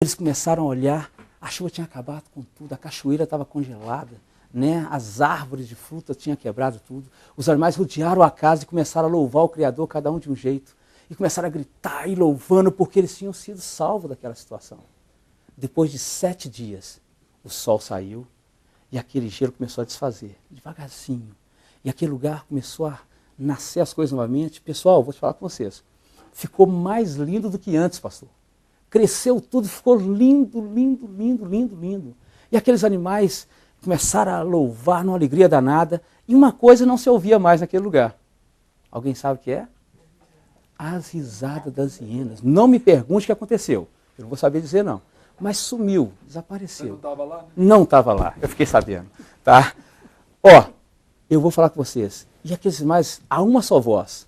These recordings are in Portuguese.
Eles começaram a olhar, a chuva tinha acabado com tudo, a cachoeira estava congelada, né? As árvores de fruta tinham quebrado tudo. Os animais rodearam a casa e começaram a louvar o Criador, cada um de um jeito. E começaram a gritar e louvando porque eles tinham sido salvos daquela situação. Depois de 7 dias, o sol saiu e aquele gelo começou a desfazer, devagarzinho. E aquele lugar começou a nascer as coisas novamente. Pessoal, vou te falar com vocês, ficou mais lindo do que antes, pastor. Cresceu tudo, ficou lindo, lindo, lindo, lindo, lindo. E aqueles animais começaram a louvar numa alegria danada. E uma coisa não se ouvia mais naquele lugar. Alguém sabe o que é? As risadas das hienas. Não me pergunte o que aconteceu. Eu não vou saber dizer não. Mas sumiu, desapareceu. Você não estava lá? Né? Não estava lá, eu fiquei sabendo. Tá? Ó, eu vou falar com vocês. E aqueles animais, a uma só voz,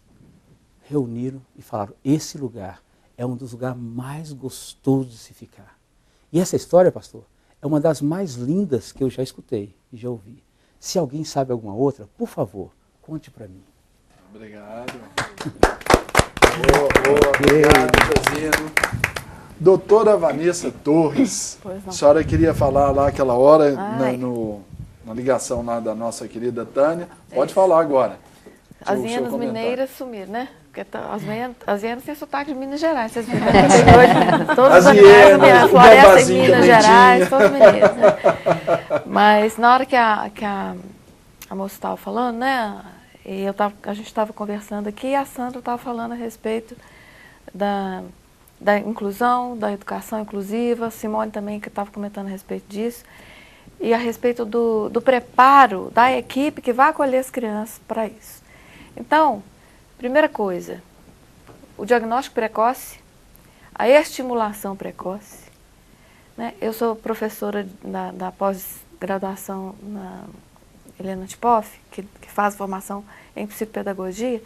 reuniram e falaram, esse lugar é um dos lugares mais gostosos de se ficar. E essa história, pastor, é uma das mais lindas que eu já escutei e já ouvi. Se alguém sabe alguma outra, por favor, conte para mim. Obrigado. Obrigado, Josino. Doutora Vanessa Torres, a senhora queria falar lá aquela hora na ligação lá da nossa querida Tânia. Pode falar agora. As hienas mineiras sumiram, né? Porque as hienas têm sotaque de Minas Gerais, vocês viram? Todos os animais, floresta em Minas Gerais, todos mineiros, né? Mas na hora que a moça estava falando, né? E a gente estava conversando aqui e a Sandra estava falando a respeito da inclusão, da educação inclusiva, a Simone também que estava comentando a respeito disso, e a respeito do preparo da equipe que vai acolher as crianças para isso. Então, primeira coisa, o diagnóstico precoce, a estimulação precoce, né? Eu sou professora da pós-graduação na Helena Tipoff, que faz formação em psicopedagogia,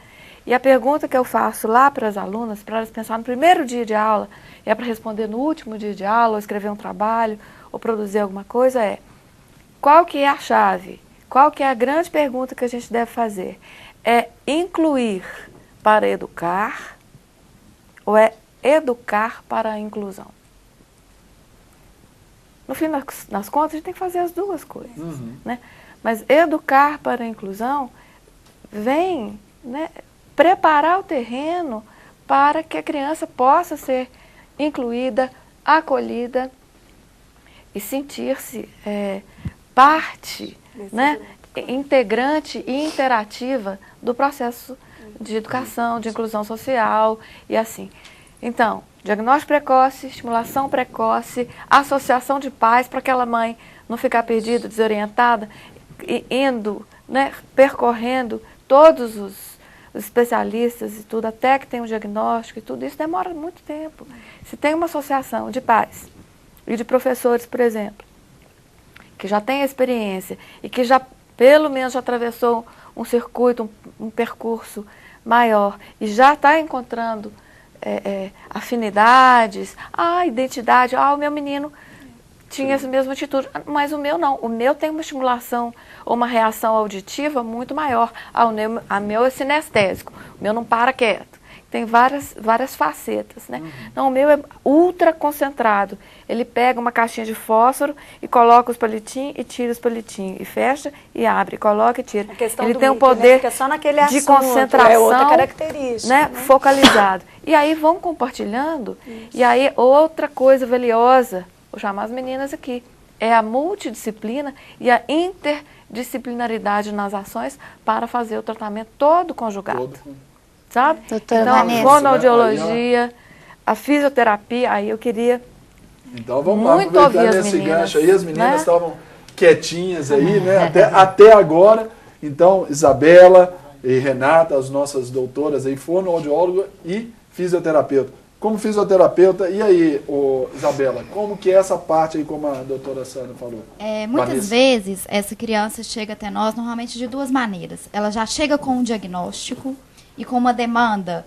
e a pergunta que eu faço lá para as alunas, para elas pensar no primeiro dia de aula, e é para responder no último dia de aula, ou escrever um trabalho, ou produzir alguma coisa, é qual que é a chave? Qual que é a grande pergunta que a gente deve fazer? É incluir para educar ou é educar para a inclusão? No fim das contas, a gente tem que fazer as duas coisas. Né? Mas educar para a inclusão vem, né, preparar o terreno para que a criança possa ser incluída, acolhida e sentir-se parte, né, integrante e interativa do processo de educação, de inclusão social e assim. Então, diagnóstico precoce, estimulação precoce, associação de pais para aquela mãe não ficar perdida, desorientada, indo, né, percorrendo todos os especialistas e tudo, até que tem um diagnóstico e tudo, isso demora muito tempo. Se tem uma associação de pais e de professores, por exemplo, que já tem experiência e que já, pelo menos, já atravessou um circuito, um percurso maior e já está encontrando afinidades, identidade, o meu menino tinha essa mesma atitude, mas o meu não. O meu tem uma estimulação ou uma reação auditiva muito maior. O meu é sinestésico, o meu não para quieto. Tem várias facetas, né? Então, o meu é ultra concentrado. Ele pega uma caixinha de fósforo e coloca os palitinhos e tira os palitinhos. E fecha e abre, coloca e tira. Ele tem um poder de concentração, é outra característica, né? Focalizado. E aí vão compartilhando. Isso. E aí outra coisa valiosa, vou chamar as meninas aqui, é a multidisciplina e a interdisciplinaridade nas ações para fazer o tratamento todo conjugado. Sabe? Doutora então, Vanessa, a fonoaudiologia, a fisioterapia, aí eu queria então vamos muito lá, ouvir nesse gancho aí, as meninas né? estavam quietinhas aí, né? Até agora. Então, Isabela e Renata, as nossas doutoras aí, fonoaudióloga e fisioterapeuta. Como fisioterapeuta, e aí, Isabela, como que é essa parte aí, como a doutora Sandra falou? Muitas vezes, essa criança chega até nós, normalmente de duas maneiras. Ela já chega com um diagnóstico e com uma demanda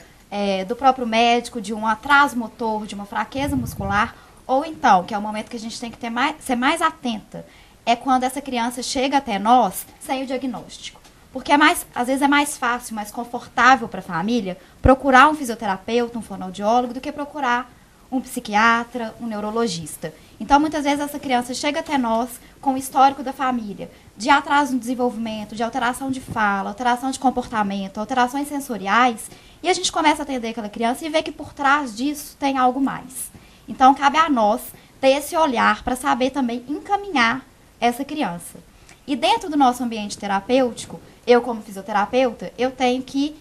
do próprio médico, de um atraso motor, de uma fraqueza muscular, ou então, que é o momento que a gente tem que ser mais atenta, é quando essa criança chega até nós sem o diagnóstico. Porque às vezes é mais fácil, mais confortável para a família procurar um fisioterapeuta, um fonoaudiólogo, do que procurar um psiquiatra, um neurologista. Então, muitas vezes, essa criança chega até nós com o histórico da família, de atraso no desenvolvimento, de alteração de fala, alteração de comportamento, alterações sensoriais, e a gente começa a atender aquela criança e vê que por trás disso tem algo mais. Então, cabe a nós ter esse olhar para saber também encaminhar essa criança. E dentro do nosso ambiente terapêutico, eu como fisioterapeuta, eu tenho que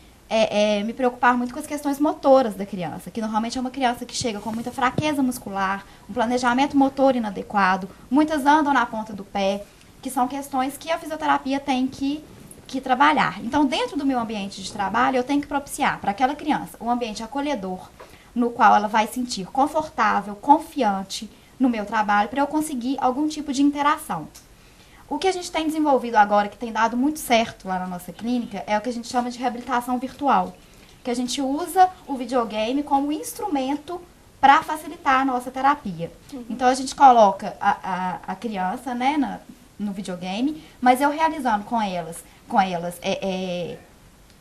me preocupar muito com as questões motoras da criança, que normalmente é uma criança que chega com muita fraqueza muscular, um planejamento motor inadequado, muitas andam na ponta do pé, que são questões que a fisioterapia tem que trabalhar. Então, dentro do meu ambiente de trabalho, eu tenho que propiciar para aquela criança um ambiente acolhedor, no qual ela vai se sentir confortável, confiante no meu trabalho, para eu conseguir algum tipo de interação. O que a gente tem desenvolvido agora, que tem dado muito certo lá na nossa clínica, é o que a gente chama de reabilitação virtual, que a gente usa o videogame como instrumento para facilitar a nossa terapia. Então, a gente coloca a criança, né, no videogame, mas eu realizando com elas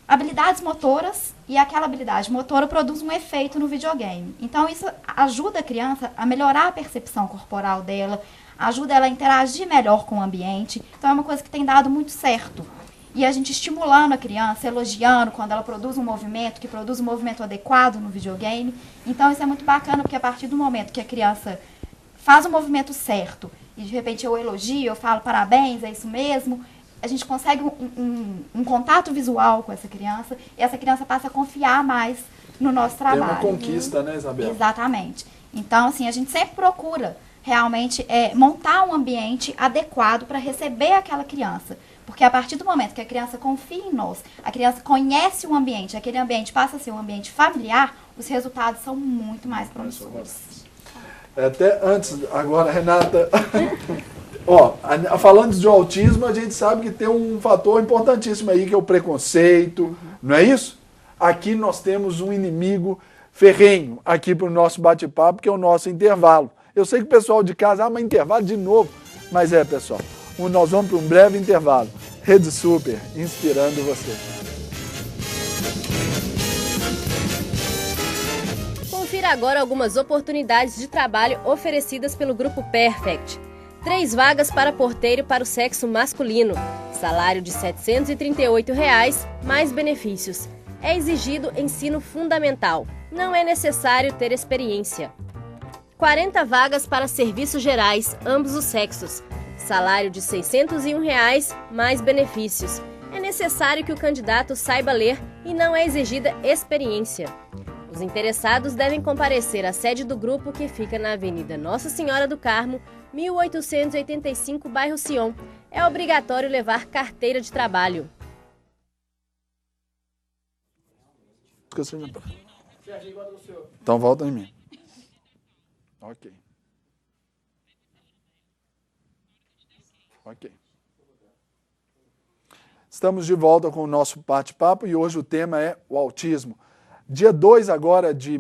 habilidades motoras, e aquela habilidade motora produz um efeito no videogame. Então, isso ajuda a criança a melhorar a percepção corporal dela, ajuda ela a interagir melhor com o ambiente. Então, é uma coisa que tem dado muito certo. E a gente estimulando a criança, elogiando quando ela produz um movimento, que produz um movimento adequado no videogame. Então, isso é muito bacana, porque a partir do momento que a criança faz o movimento certo, e de repente eu elogio, eu falo parabéns, é isso mesmo, a gente consegue um contato visual com essa criança, e essa criança passa a confiar mais no nosso trabalho. É uma conquista, né, Isabela? Exatamente. Então, assim, a gente sempre procura realmente montar um ambiente adequado para receber aquela criança. Porque a partir do momento que a criança confia em nós, a criança conhece o ambiente, aquele ambiente passa a ser um ambiente familiar, os resultados são muito mais promissores. Até antes, agora, Renata, falando de autismo, a gente sabe que tem um fator importantíssimo aí, que é o preconceito, não é isso? Aqui nós temos um inimigo ferrenho aqui para o nosso bate-papo, que é o nosso intervalo. Eu sei que o pessoal de casa, mas intervalo de novo. Mas pessoal, nós vamos para um breve intervalo. Rede Super, inspirando você. Confira agora algumas oportunidades de trabalho oferecidas pelo Grupo Perfect. 3 vagas para porteiro para o sexo masculino. Salário de R$ 738, mais benefícios. É exigido ensino fundamental. Não é necessário ter experiência. 40 vagas para serviços gerais, ambos os sexos. Salário de R$ 601, mais benefícios. É necessário que o candidato saiba ler e não é exigida experiência. Os interessados devem comparecer à sede do grupo, que fica na Avenida Nossa Senhora do Carmo, 1885, bairro Sion. É obrigatório levar carteira de trabalho. Então volta em mim. Ok. Estamos de volta com o nosso bate-papo e hoje o tema é o autismo. Dia 2 agora de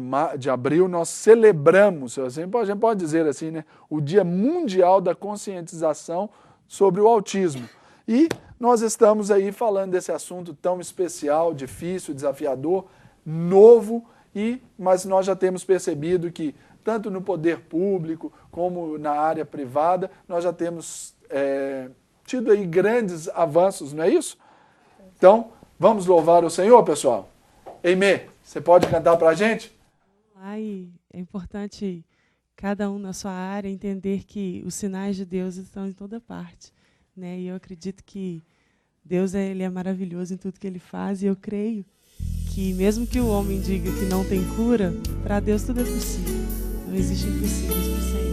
abril nós celebramos, a gente pode dizer assim, né, o Dia Mundial da Conscientização sobre o Autismo. E nós estamos aí falando desse assunto tão especial, difícil, desafiador, novo, mas nós já temos percebido que tanto no poder público como na área privada, nós já temos tido aí grandes avanços, não é isso? Então, vamos louvar o Senhor, pessoal? Aimee, você pode cantar para a gente? É importante cada um na sua área entender que os sinais de Deus estão em toda parte, né? E eu acredito que Deus ele é maravilhoso em tudo que Ele faz, e eu creio que mesmo que o homem diga que não tem cura, para Deus tudo é possível. Não existe impossíveis para o Senhor.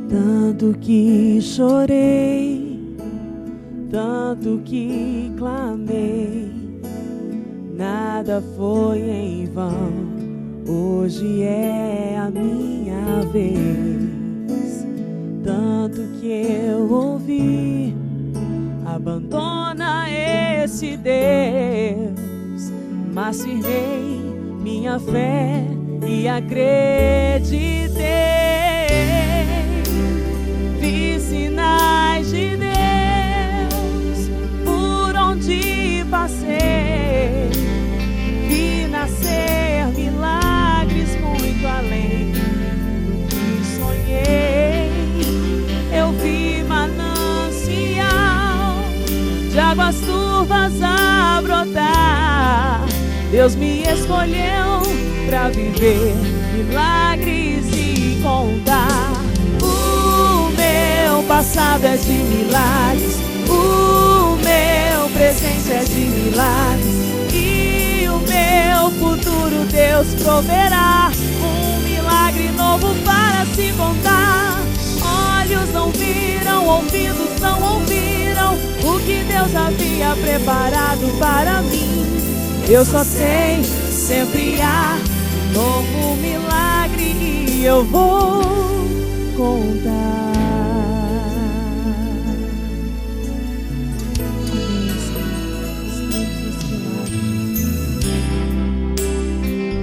Tanto que chorei, tanto que clamei, nada foi em vão. Hoje é a minha vez. Tanto que eu ouvi, abandona esse Deus, mas firmei minha fé e acreditei. Vi sinais sinais de Deus por onde passei. Vi nascer milagres muito além do que sonhei. Eu vi manancial de águas turvas a brotar. Deus me escolheu pra viver milagres e contar. O meu passado é de milagres, o meu presente é de milagres, e o meu futuro Deus proverá. Um milagre novo para se contar. Olhos não viram, ouvidos não ouviram o que Deus havia preparado para mim. Eu só sei, sempre há novo milagre e eu vou contar.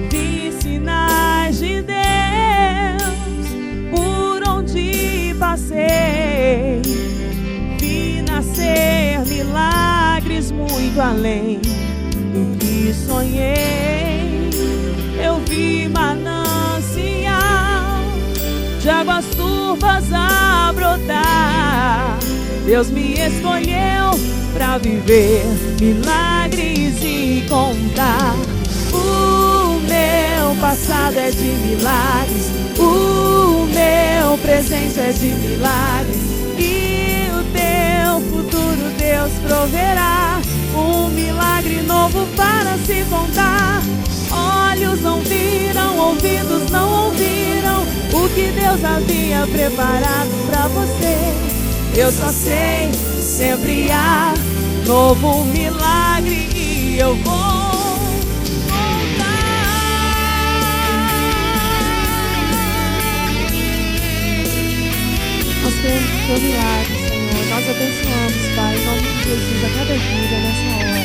Vi sinais de Deus por onde passei. Vi nascer milagres muito além do que sonhei. Eu vi manancial de águas turvas a brotar. Deus me escolheu pra viver milagres e contar. O meu passado é de milagres, o meu presente é de milagres, e o teu futuro Deus proverá. Um milagre novo para se contar. Olhos não viram, ouvidos não ouviram o que Deus havia preparado pra você. Eu só sei, sempre há novo milagre e eu vou contar. Nós temos o teu milagre, Senhor. Nós abençoamos, Pai, em nome de Jesus, a cada vida nessa hora.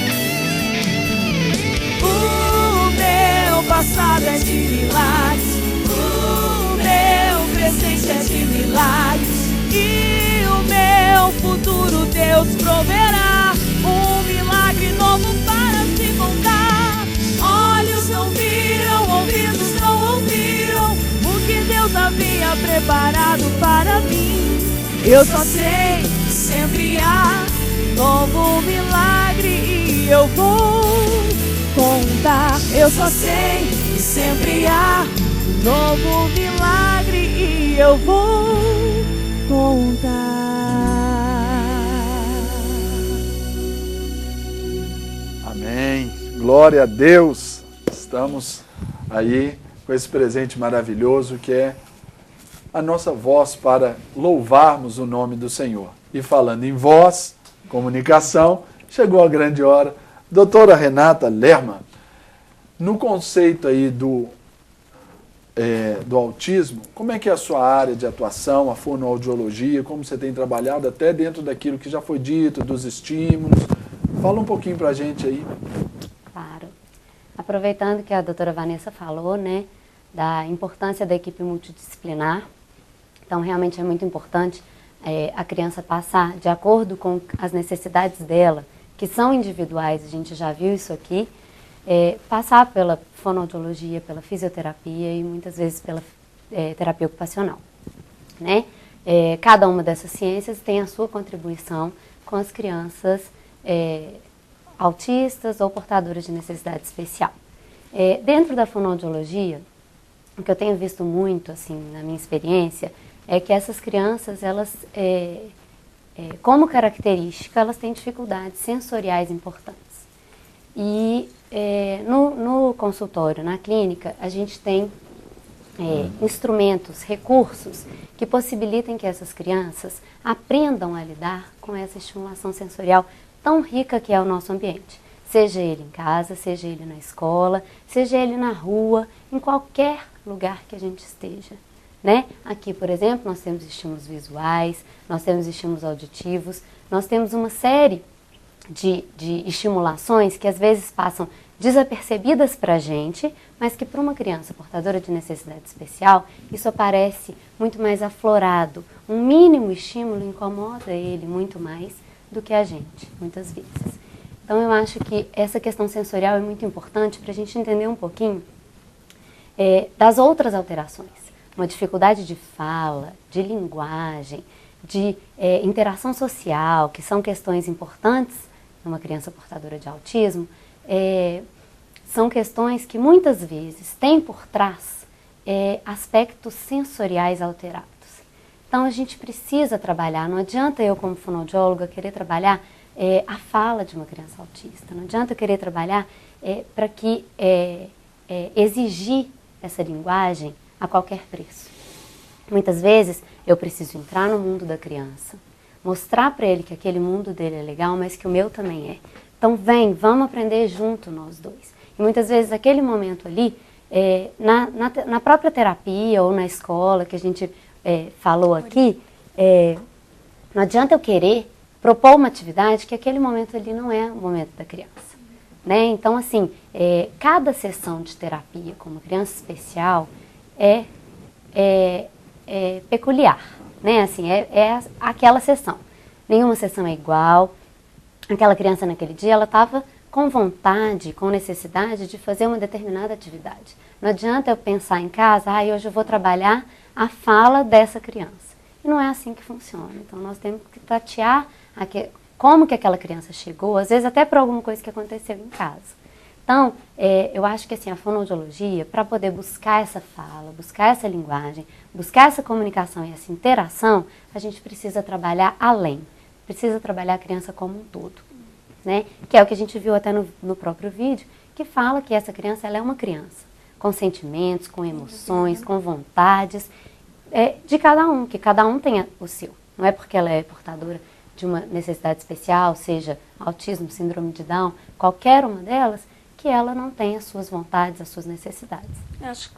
O meu passado é de milagres, o meu presente é de milagres, e o meu futuro Deus proverá. Um milagre novo para se contar. Olhos não viram, ouvidos não ouviram o que Deus havia preparado para mim. Eu só sei, sempre há novo milagre e eu vou contar. Eu só sei, sempre há novo milagre e eu vou contar. Amém. Glória a Deus. Estamos aí com esse presente maravilhoso que é a nossa voz para louvarmos o nome do Senhor. E falando em voz, comunicação, chegou a grande hora. Doutora Renata Lerman, no conceito aí do autismo, como é que é a sua área de atuação, a fonoaudiologia, como você tem trabalhado até dentro daquilo que já foi dito, dos estímulos? Fala um pouquinho pra gente aí. Claro. Aproveitando que a doutora Vanessa falou, né, da importância da equipe multidisciplinar, então realmente é muito importante a criança passar de acordo com as necessidades dela, que são individuais, a gente já viu isso aqui, passar pela fonoaudiologia, pela fisioterapia e muitas vezes pela terapia ocupacional, né? Cada uma dessas ciências tem a sua contribuição com as crianças autistas ou portadoras de necessidade especial. Dentro da fonoaudiologia, o que eu tenho visto muito, assim, na minha experiência, é que essas crianças, elas, como característica, elas têm dificuldades sensoriais importantes. E no consultório, na clínica, a gente tem instrumentos, recursos que possibilitem que essas crianças aprendam a lidar com essa estimulação sensorial tão rica que é o nosso ambiente. Seja ele em casa, seja ele na escola, seja ele na rua, em qualquer lugar que a gente esteja, né? Aqui, por exemplo, nós temos estímulos visuais, nós temos estímulos auditivos, nós temos uma série de estimulações que às vezes passam desapercebidas para a gente, mas que para uma criança portadora de necessidade especial, isso aparece muito mais aflorado. Um mínimo estímulo incomoda ele muito mais do que a gente, muitas vezes. Então eu acho que essa questão sensorial é muito importante para a gente entender um pouquinho das outras alterações. Uma dificuldade de fala, de linguagem, de interação social, que são questões importantes numa criança portadora de autismo, são questões que muitas vezes têm por trás aspectos sensoriais alterados. Então a gente precisa trabalhar, não adianta eu como fonoaudióloga querer trabalhar a fala de uma criança autista, não adianta eu querer trabalhar para que exigir essa linguagem a qualquer preço. Muitas vezes eu preciso entrar no mundo da criança, mostrar para ele que aquele mundo dele é legal, mas que o meu também é. Então vamos aprender junto nós dois. E muitas vezes aquele momento ali, na própria terapia ou na escola que a gente falou aqui, não adianta eu querer propor uma atividade que aquele momento ali não é o momento da criança. Né? Então, assim, cada sessão de terapia com uma criança especial é peculiar, né? Assim, é aquela sessão. Nenhuma sessão é igual. Aquela criança naquele dia, ela estava com vontade, com necessidade de fazer uma determinada atividade. Não adianta eu pensar em casa, hoje eu vou trabalhar a fala dessa criança. E não é assim que funciona. Então, nós temos que tatear como que aquela criança chegou, às vezes até por alguma coisa que aconteceu em casa. Então, eu acho que assim, a fonoaudiologia, para poder buscar essa fala, buscar essa linguagem, buscar essa comunicação e essa interação, a gente precisa trabalhar além. Precisa trabalhar a criança como um todo. Né? Que é o que a gente viu até no próprio vídeo, que fala que essa criança ela é uma criança, com sentimentos, com emoções, com vontades, de cada um, que cada um tenha o seu. Não é porque ela é portadora de uma necessidade especial, seja autismo, síndrome de Down, qualquer uma delas, que ela não tem as suas vontades, as suas necessidades. Eu acho que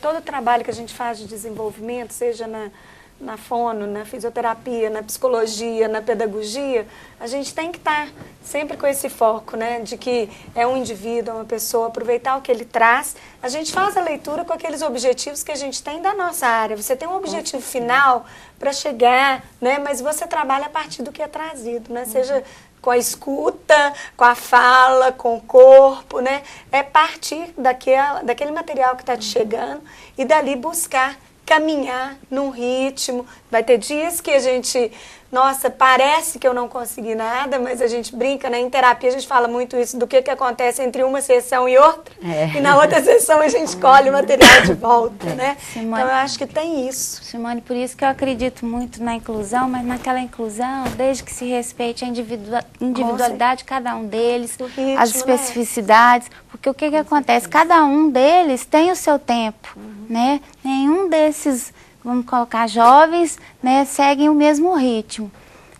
todo o trabalho que a gente faz de desenvolvimento, seja na fono, na fisioterapia, na psicologia, na pedagogia, a gente tem que estar sempre com esse foco, né, de que é um indivíduo, é uma pessoa, aproveitar o que ele traz. A gente faz a leitura com aqueles objetivos que a gente tem da nossa área. Você tem um objetivo final para chegar, né, mas você trabalha a partir do que é trazido, né, seja com a escuta, com a fala, com o corpo, né, é partir daquele material que está te chegando e dali buscar caminhar num ritmo. Vai ter dias que a gente, nossa, parece que eu não consegui nada, mas a gente brinca, né? Em terapia a gente fala muito isso, do que acontece entre uma sessão e outra. E na outra sessão a gente colhe o material de volta, né? Simone, então eu acho que tem isso. Simone, por isso que eu acredito muito na inclusão, mas naquela inclusão, desde que se respeite a individualidade de cada um deles, ritmo, as especificidades, né? Porque o que acontece? Cada um deles tem o seu tempo, né? Nenhum desses, vamos colocar, jovens, né, seguem o mesmo ritmo.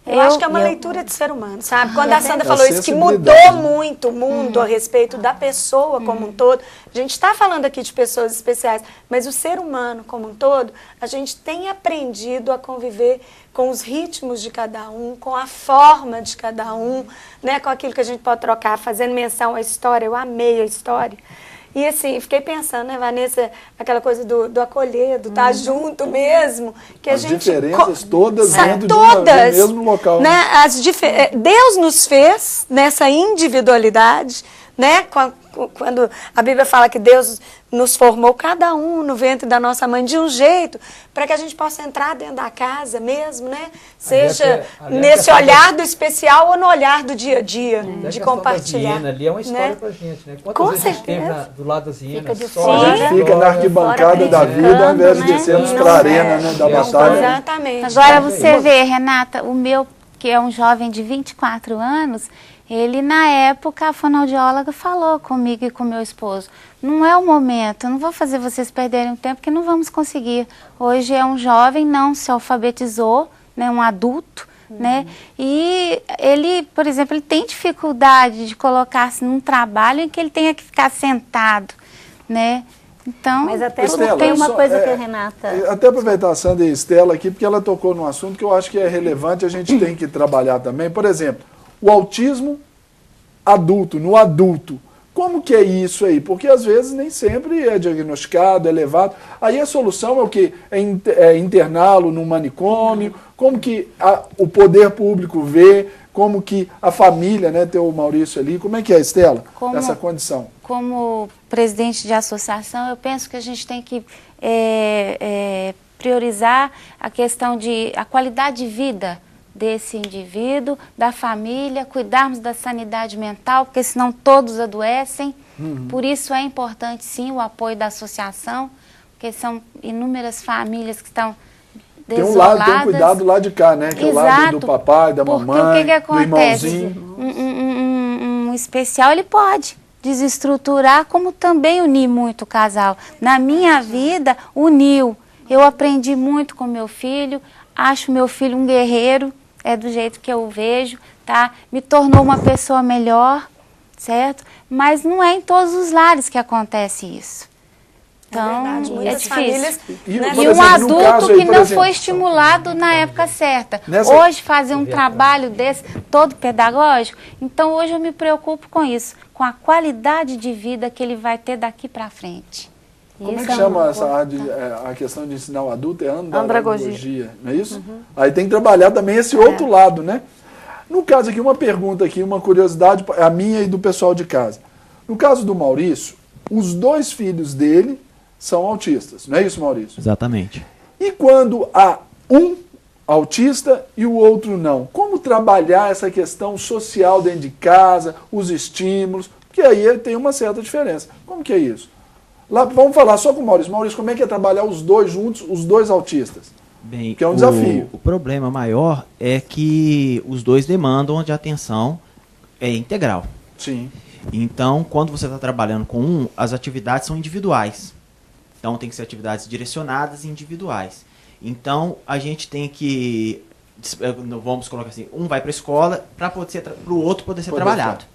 Eu acho que é uma leitura de ser humano, sabe? Quando a Sandra falou isso, que mudou muito o mundo a respeito da pessoa como um todo, a gente está falando aqui de pessoas especiais, mas o ser humano como um todo, a gente tem aprendido a conviver com os ritmos de cada um, com a forma de cada um, né? Com aquilo que a gente pode trocar, fazendo menção à história. Eu amei a história. E assim, fiquei pensando, né, Vanessa, aquela coisa do acolher, do estar junto mesmo. Que as a gente diferenças todas dentro do mesmo local. Né? Deus nos fez nessa individualidade, né? Quando a Bíblia fala que Deus nos formou cada um no ventre da nossa mãe de um jeito, para que a gente possa entrar dentro da casa mesmo, né? Seja nesse olhar do especial ou no olhar do dia a dia, de compartilhar. A ali é uma história, né? Pra gente, né? Com vezes certeza. A gente teve do lado das hienas? A gente fica na arquibancada da vida, ao invés de descermos para a arena, né, da batalha. Exatamente. Agora você vê, Renata, o meu, que é um jovem de 24 anos, ele, na época, a fonoaudióloga falou comigo e com meu esposo, não é o momento, eu não vou fazer vocês perderem tempo, porque não vamos conseguir. Hoje é um jovem, não se alfabetizou, né, um adulto, né, e ele, por exemplo, ele tem dificuldade de colocar-se num trabalho em que ele tenha que ficar sentado, né. Então, mas até Estela, tem uma coisa que a Renata... Até aproveitar a Sandra e a Estela aqui, porque ela tocou num assunto que eu acho que é relevante, a gente tem que trabalhar também. Por exemplo, o autismo adulto, no adulto, Como que é isso aí? Porque às vezes nem sempre é diagnosticado, é levado. Aí a solução é o quê? É interná-lo num manicômio? Como que o poder público vê? Como que a família, né, ter o Maurício ali? Como é que é, Estela, essa condição? Como presidente de associação, eu penso que a gente tem que priorizar a questão a qualidade de vida desse indivíduo, da família, cuidarmos da sanidade mental, porque senão todos adoecem. Por isso é importante, sim, o apoio da associação, porque são inúmeras famílias que estão desoladas. Tem um cuidado lá de cá, né? Que é o lado do papai, da mamãe, que acontece? Do irmãozinho. Um especial, ele pode desestruturar, como também unir muito o casal. Na minha vida, uniu. Eu aprendi muito com meu filho, acho meu filho um guerreiro, é do jeito que eu vejo, tá? Me tornou uma pessoa melhor, certo? Mas não é em todos os lares que acontece isso. Então, é difícil. E um adulto que não foi estimulado na época certa. Hoje, fazer um trabalho desse, todo pedagógico, então hoje eu me preocupo com isso, com a qualidade de vida que ele vai ter daqui para frente. Como é que chama a questão de ensinar o adulto? É andragogia, não é isso? Aí tem que trabalhar também esse outro lado, né? No caso aqui, uma pergunta aqui, uma curiosidade, a minha e do pessoal de casa. No caso do Maurício, os 2 filhos dele são autistas, não é isso, Maurício? Exatamente. E quando há um autista e o outro não? Como trabalhar essa questão social dentro de casa, os estímulos? Porque aí tem uma certa diferença. Como que é isso? Lá, vamos falar só com o Maurício. Maurício, como é que é trabalhar os 2 juntos, os 2 autistas? Bem, que é um desafio. O problema maior é que os 2 demandam de atenção integral. Sim. Então, quando você está trabalhando com as atividades são individuais. Então, tem que ser atividades direcionadas e individuais. Então, a gente tem que, vamos colocar assim, um vai para a escola para o outro poder ser trabalhado.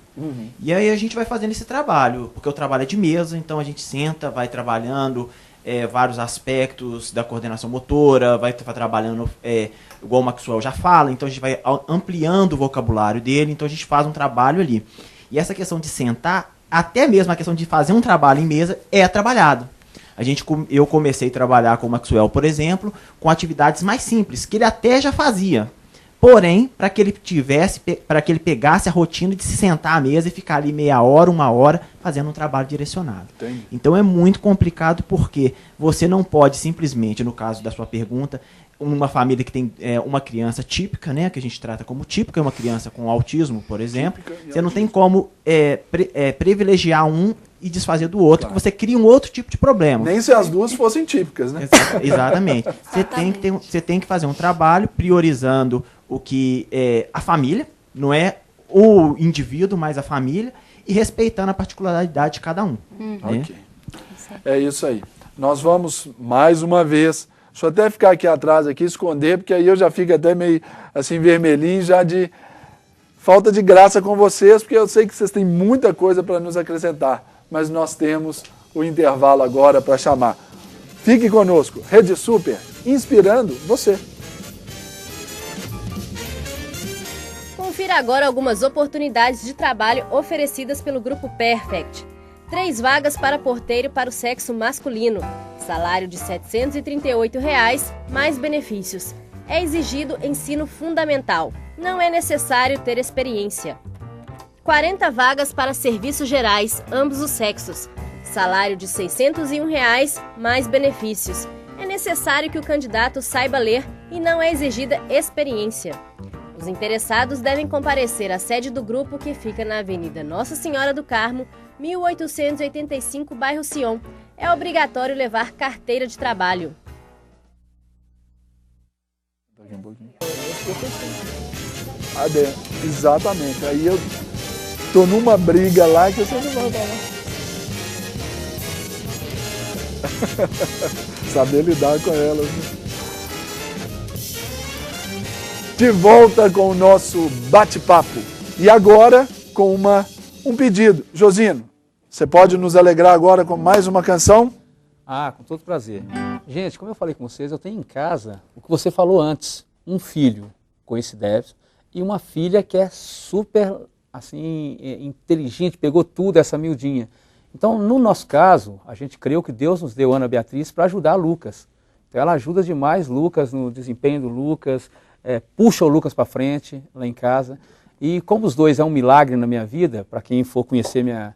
E aí a gente vai fazendo esse trabalho, porque o trabalho é de mesa, então a gente senta, vai trabalhando vários aspectos da coordenação motora, vai trabalhando, igual o Maxwell já fala, então a gente vai ampliando o vocabulário dele, então a gente faz um trabalho ali. E essa questão de sentar, até mesmo a questão de fazer um trabalho em mesa, é trabalhado. Eu comecei a trabalhar com o Maxwell, por exemplo, com atividades mais simples, que ele até já fazia. Porém, para que ele pegasse a rotina de se sentar à mesa e ficar ali meia hora, 1 hora, fazendo um trabalho direcionado. Entendi. Então é muito complicado porque você não pode simplesmente, no caso da sua pergunta, uma família que tem uma criança típica, né, que a gente trata como típica, uma criança com autismo, por exemplo, você não tem como privilegiar um e desfazer do outro, que você cria um outro tipo de problema. Nem se as duas fossem típicas, né? Exatamente. Você tem que fazer um trabalho priorizando o que é a família, não é o indivíduo, mas a família, e respeitando a particularidade de cada um. Né? Ok. É isso aí. Nós vamos, mais uma vez, deixa eu até ficar aqui atrás, aqui, esconder, porque aí eu já fico até meio assim vermelhinho, já de falta de graça com vocês, porque eu sei que vocês têm muita coisa para nos acrescentar, mas nós temos o intervalo agora para chamar. Fique conosco, Rede Super, inspirando você. Confira agora algumas oportunidades de trabalho oferecidas pelo Grupo Perfect. 3 vagas para porteiro para o sexo masculino. Salário de R$ 738, mais benefícios. É exigido ensino fundamental. Não é necessário ter experiência. 40 vagas para serviços gerais, ambos os sexos. Salário de R$ 601, mais benefícios. É necessário que o candidato saiba ler e não é exigida experiência. Os interessados devem comparecer à sede do grupo, que fica na Avenida Nossa Senhora do Carmo, 1885, bairro Sion. É obrigatório levar carteira de trabalho. Exatamente. Aí eu tô numa briga lá que você não vai falar. Saber lidar com elas, né? De volta com o nosso bate-papo. E agora com um pedido. Josino, você pode nos alegrar agora com mais uma canção? Ah, com todo prazer. Gente, como eu falei com vocês, eu tenho em casa o que você falou antes. Um filho com esse déficit e uma filha que é super assim, inteligente, pegou tudo, essa miudinha. Então, no nosso caso, a gente creu que Deus nos deu Ana Beatriz para ajudar Lucas. Então, ela ajuda demais Lucas no desempenho do Lucas, puxa o Lucas para frente lá em casa. E como os dois é um milagre na minha vida, para quem for conhecer minha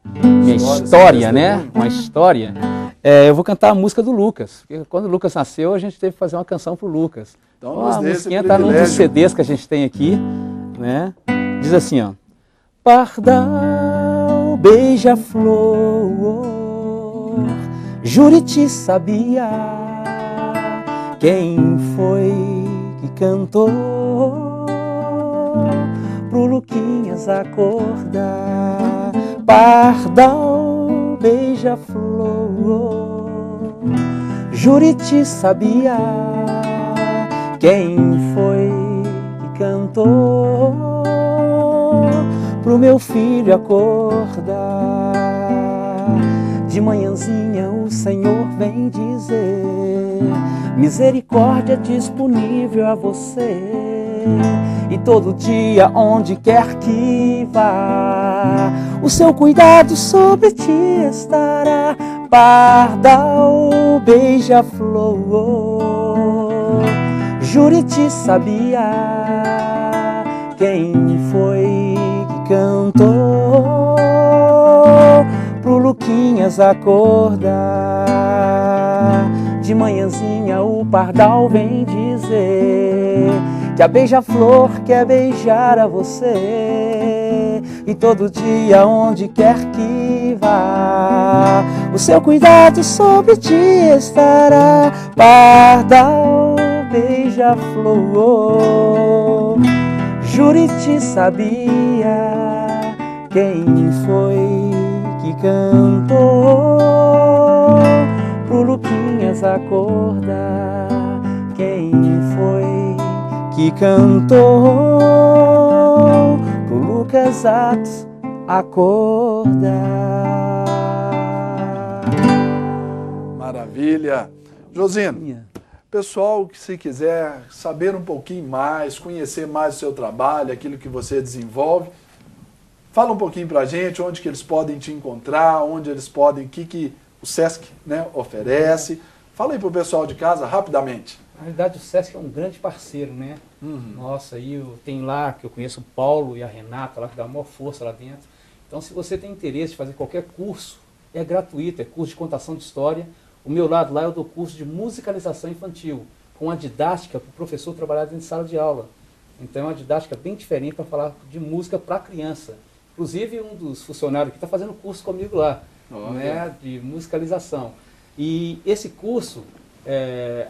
história, né? Uma história, eu vou cantar a música do Lucas. Porque quando o Lucas nasceu, a gente teve que fazer uma canção para o Lucas. Então, a musiquinha está num dos CDs que a gente tem aqui, né? Diz assim, ó. Pardal, beija-flor, Juriti sabia quem foi que cantou pro Luquinhas acordar. Pardal, beija-flor, Juriti sabia quem foi que cantou pro meu filho acordar. De manhãzinha o Senhor vem dizer: misericórdia disponível a você. E todo dia, onde quer que vá, o seu cuidado sobre ti estará. Pardal, beija-flor, Juriti sabia quem foi que cantou pro Luquinhas acordar. De manhãzinha o pardal vem dizer que a beija-flor quer beijar a você. E todo dia, onde quer que vá, o seu cuidado sobre ti estará. Pardal, beija-flor, Juriti sabia quem foi que cantou pro Luquinhas acordar. Quem foi que cantou pro Lucas Atos acordar. Maravilha. Josino, pessoal que se quiser saber um pouquinho mais, conhecer mais o seu trabalho, aquilo que você desenvolve, fala um pouquinho pra gente onde que eles podem te encontrar, onde eles podem, o que o Sesc, né, oferece. Fala aí pro pessoal de casa rapidamente. Na realidade, o Sesc é um grande parceiro, né? Nossa, aí tem lá, que eu conheço o Paulo e a Renata, lá que dá a maior força lá dentro. Então, se você tem interesse de fazer qualquer curso, é gratuito, é curso de contação de história. O meu lado lá eu dou curso de musicalização infantil, com uma didática para o professor trabalhar dentro de sala de aula. Então, é uma didática bem diferente para falar de música para criança. Inclusive, um dos funcionários aqui está fazendo curso comigo lá, né, de musicalização. E esse curso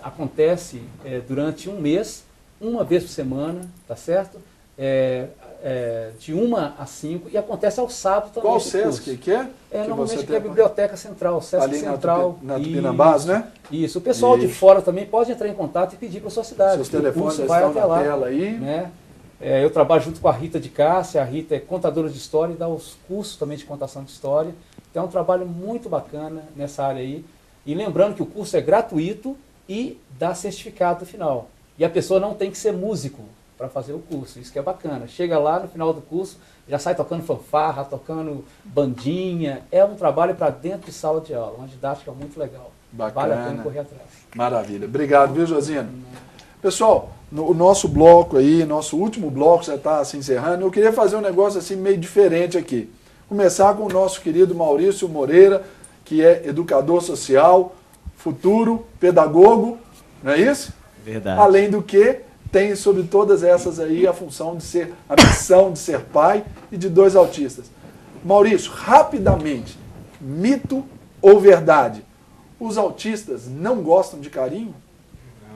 acontece durante um mês, uma vez por semana, tá certo? De 1 às 5, e acontece ao sábado também. Qual Sesc que é? Normalmente aqui é a Biblioteca Central, Sesc ali Central. Na Tupinambás, né? Isso. O pessoal de fora também pode entrar em contato e pedir para a sua cidade. Seus telefones vai estão até na lá, tela aí. né? Eu trabalho junto com a Rita de Cássia. A Rita é contadora de história e dá os cursos também de contação de história. Então é um trabalho muito bacana nessa área aí. E lembrando que o curso é gratuito e dá certificado no final. E a pessoa não tem que ser músico para fazer o curso, isso que é bacana. Chega lá no final do curso, já sai tocando fanfarra, tocando bandinha. É um trabalho para dentro de sala de aula, uma didática muito legal. Bacana. Vale a pena correr atrás. Maravilha. Obrigado, viu, Josino? Pessoal, o nosso bloco aí, nosso último bloco já está se encerrando. Eu queria fazer um negócio assim meio diferente aqui. Começar com o nosso querido Maurício Moreira, que é educador social, futuro pedagogo, não é isso? Verdade. Além do que, tem sobre todas essas aí a função de ser, a missão de ser pai e de 2 autistas. Maurício, rapidamente, mito ou verdade? Os autistas não gostam de carinho?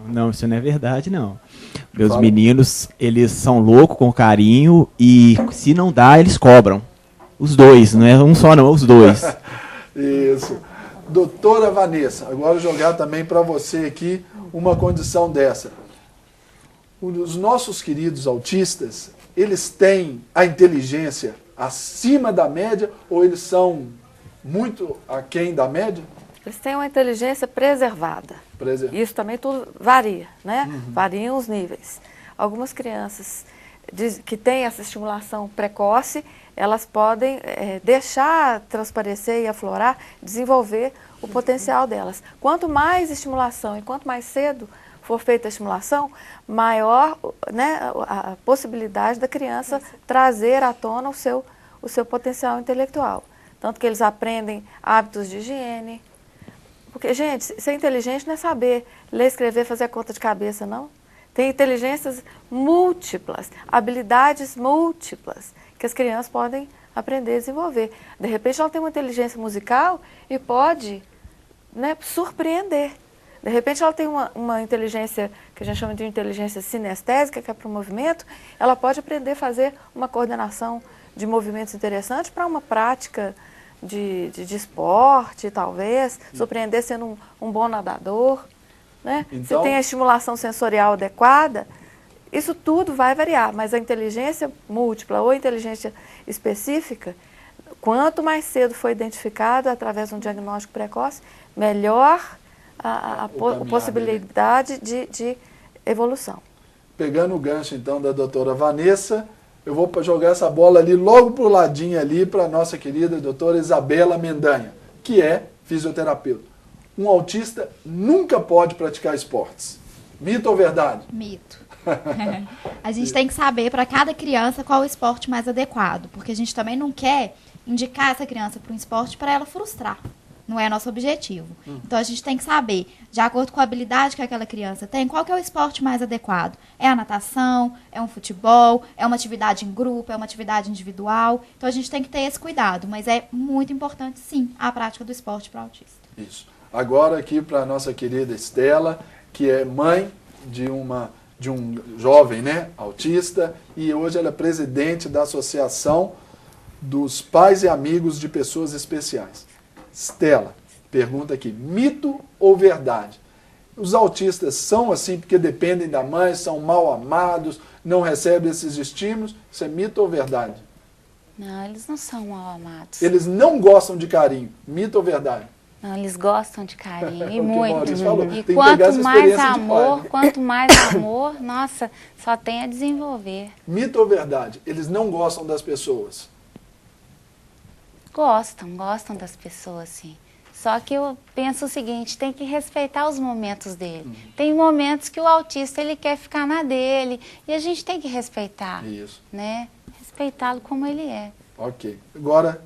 Não, isso não é verdade, não. Meus meninos, eles são loucos com carinho e se não dá, eles cobram. Os dois, não é um só não, os dois. Isso. Doutora Vanessa, agora jogar também para você aqui uma condição dessa. Os nossos queridos autistas, eles têm a inteligência acima da média ou eles são muito aquém da média? Eles têm uma inteligência preservada. Isso também tudo varia, né? Variam os níveis. Algumas crianças que têm essa estimulação precoce, elas podem deixar transparecer e aflorar, desenvolver o potencial delas. Quanto mais estimulação e quanto mais cedo for feita a estimulação, maior, né, a possibilidade da criança trazer à tona o seu potencial intelectual. Tanto que eles aprendem hábitos de higiene. Porque, gente, ser inteligente não é saber ler, escrever, fazer a conta de cabeça, não. Tem inteligências múltiplas, habilidades múltiplas, que as crianças podem aprender a desenvolver. De repente, ela tem uma inteligência musical e pode, né, surpreender. De repente, ela tem uma inteligência, que a gente chama de inteligência sinestésica, que é para o movimento, ela pode aprender a fazer uma coordenação de movimentos interessantes para uma prática de esporte, talvez, surpreender sendo um bom nadador. Né? Então, se tem a estimulação sensorial adequada, isso tudo vai variar, mas a inteligência múltipla ou a inteligência específica, quanto mais cedo for identificado através de um diagnóstico precoce, melhor a possibilidade de evolução. Pegando o gancho, então, da doutora Vanessa, eu vou jogar essa bola ali, logo para o ladinho ali, para a nossa querida doutora Isabela Mendanha, que é fisioterapeuta. Um autista nunca pode praticar esportes. Mito ou verdade? Mito. A gente tem que saber para cada criança qual é o esporte mais adequado, porque a gente também não quer indicar essa criança para um esporte para ela frustrar. Não é nosso objetivo. Então a gente tem que saber, de acordo com a habilidade que aquela criança tem, qual que é o esporte mais adequado. É a natação, é um futebol, é uma atividade em grupo, é uma atividade individual. Então a gente tem que ter esse cuidado, mas é muito importante, sim, a prática do esporte para o autista. Isso. Agora aqui para a nossa querida Estela, que é mãe de um jovem, né, autista, e hoje ela é presidente da Associação dos Pais e Amigos de Pessoas Especiais. Estela, pergunta aqui, mito ou verdade? Os autistas são assim porque dependem da mãe, são mal amados, não recebem esses estímulos? Isso é mito ou verdade? Não, eles não são mal amados. Eles não gostam de carinho, mito ou verdade? Não, eles gostam de carinho, e O que o muito. Maurício falou, E tem que pegar quanto essa mais experiência de amor, pai. quanto mais amor, nossa, só tem a desenvolver. Mito ou verdade? Eles não gostam das pessoas. Gostam das pessoas, sim. Só que eu penso o seguinte, tem que respeitar os momentos dele. Tem momentos que o autista, ele quer ficar na dele, e a gente tem que respeitar. Isso. Né? Respeitá-lo como ele é. Ok. Agora,